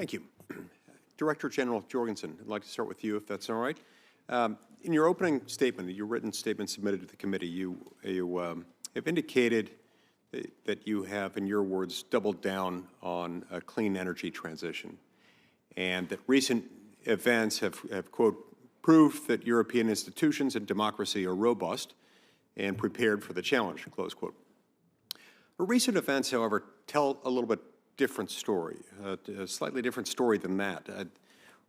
Thank you. Director General Jorgensen, I'd like to start with you, if that's all right. In your opening statement, your written statement submitted to the committee, you have indicated that you have, in your words, doubled down on a clean energy transition, and that recent events have quote, proved that European institutions and democracy are robust and prepared for the challenge, close quote. Recent events, however, tell a little bit different story, a slightly different story than that.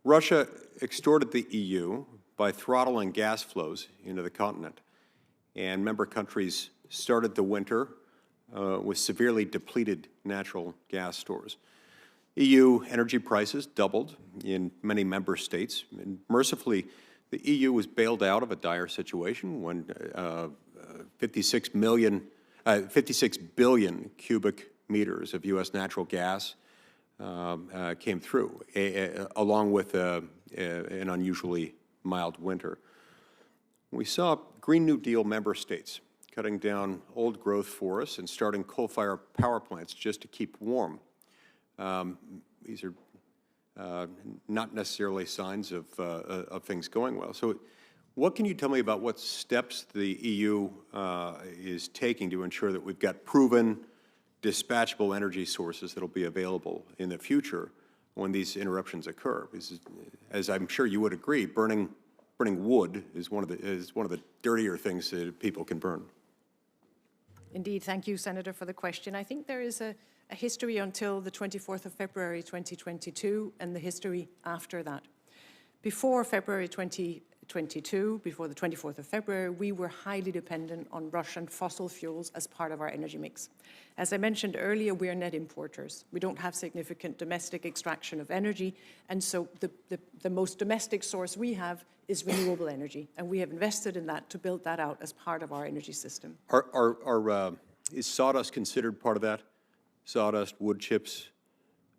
Russia extorted the EU by throttling gas flows into the continent, and member countries started the winter with severely depleted natural gas stores. EU energy prices doubled in many member states, and mercifully, the EU was bailed out of a dire situation when 56 billion cubic meters of U.S. natural gas came through, along with an unusually mild winter. We saw Green New Deal member states cutting down old growth forests and starting coal-fired power plants just to keep warm. These are not necessarily signs of things going well. So what can you tell me about what steps the EU is taking to ensure that we've got proven, dispatchable energy sources that will be available in the future when these interruptions occur? Because, as I'm sure you would agree, burning wood is one of the dirtier things that people can burn. Indeed, thank you, Senator, for the question. I think there is a history until the 24th of February 2022 and the history after that. Before February 2022, before the 24th of February, we were highly dependent on Russian fossil fuels as part of our energy mix. As I mentioned earlier, we are net importers. We don't have significant domestic extraction of energy, and so the most domestic source we have is renewable energy, and we have invested in that to build that out as part of our energy system. Is sawdust considered part of that? Sawdust, wood chips?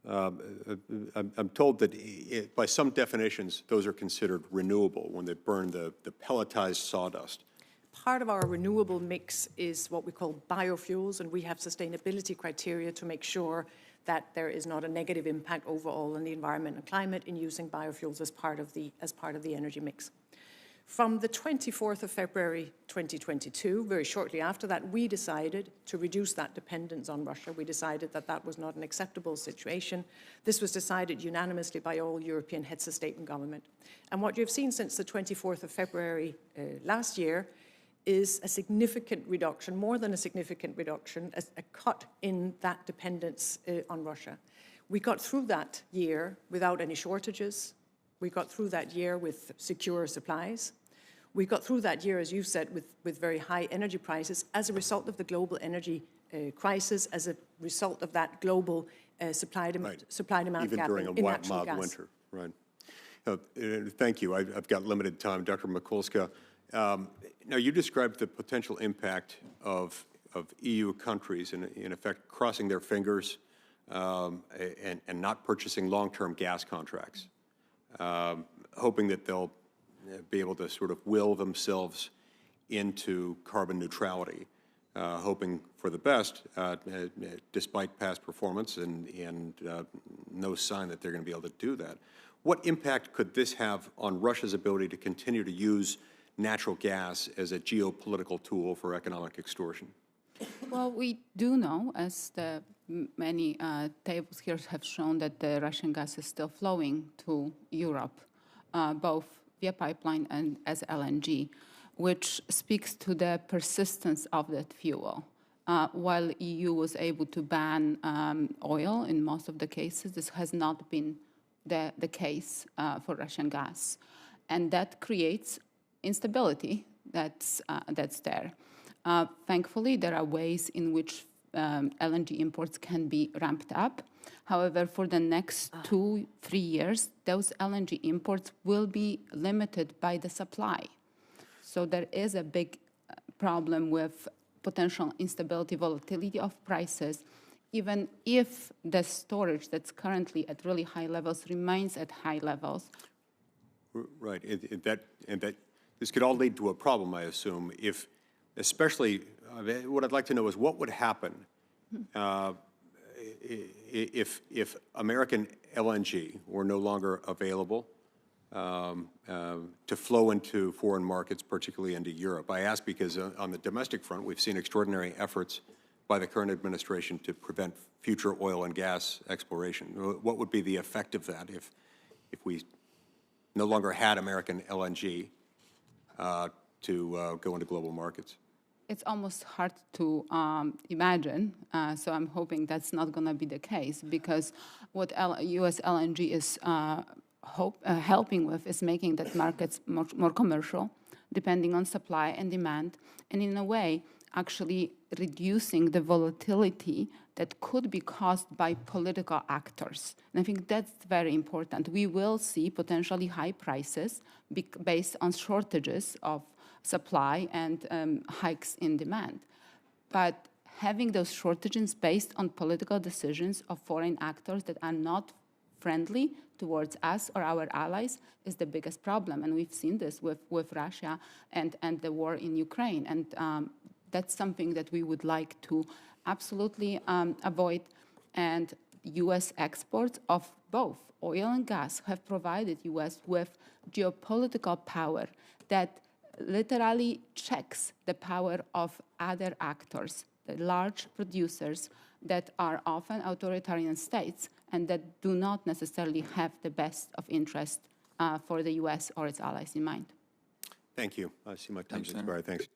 I'm told that by some definitions, those are considered renewable when they burn the pelletized sawdust. Part of our renewable mix is what we call biofuels, and we have sustainability criteria to make sure that there is not a negative impact overall on the environment and climate in using biofuels as part of the energy mix. From the 24th of February 2022, very shortly after that, we decided to reduce that dependence on Russia. We decided that that was not an acceptable situation. This was decided unanimously by all European heads of state and government. And what you've seen since the 24th of February last year is a significant reduction, more than a significant reduction, a cut in that dependence on Russia. We got through that year without any shortages. We got through that year with secure supplies. We got through that year, as you said, with very high energy prices as a result of the global energy crisis, as a result of that global supply-demand Even gap during in a natural mild gas. winter, right? Thank you. I've got limited time. Dr. Mikulska, now you described the potential impact of EU countries, in effect, crossing their fingers and not purchasing long-term gas contracts. Hoping that they'll be able to sort of will themselves into carbon neutrality, hoping for the best, despite past performance and no sign that they're going to be able to do that. What impact could this have on Russia's ability to continue to use natural gas as a geopolitical tool for economic extortion? Well, we do know, as many tables here have shown, that the Russian gas is still flowing to Europe, both via pipeline and as LNG, which speaks to the persistence of that fuel. While EU was able to ban oil in most of the cases, this has not been the case for Russian gas. And that creates instability that's there. Thankfully, there are ways in which LNG imports can be ramped up. However, for the next 2-3 years, those LNG imports will be limited by the supply. So there is a big problem with potential instability, volatility of prices, even if the storage that's currently at really high levels remains at high levels. Right, this could all lead to a problem, I assume, if, especially, what I'd like to know is what would happen if American LNG were no longer available to flow into foreign markets, particularly into Europe? I ask because on the domestic front, we've seen extraordinary efforts by the current administration to prevent future oil and gas exploration. What would be the effect of that if we no longer had American LNG to go into global markets? It's almost hard to imagine, so I'm hoping that's not going to be the case, because what U.S. LNG is helping with is making that markets more commercial, depending on supply and demand, and in a way, actually reducing the volatility that could be caused by political actors. And I think that's very important. We will see potentially high prices based on shortages of supply and hikes in demand. But having those shortages based on political decisions of foreign actors that are not friendly towards us or our allies is the biggest problem. And we've seen this with Russia and the war in Ukraine. And that's something that we would like to absolutely avoid. And U.S. exports of both oil and gas have provided U.S. with geopolitical power that literally checks the power of other actors, the large producers that are often authoritarian states and that do not necessarily have the best of interest for the U.S. or its allies in mind. Thank you. I see my time's expired. Thanks.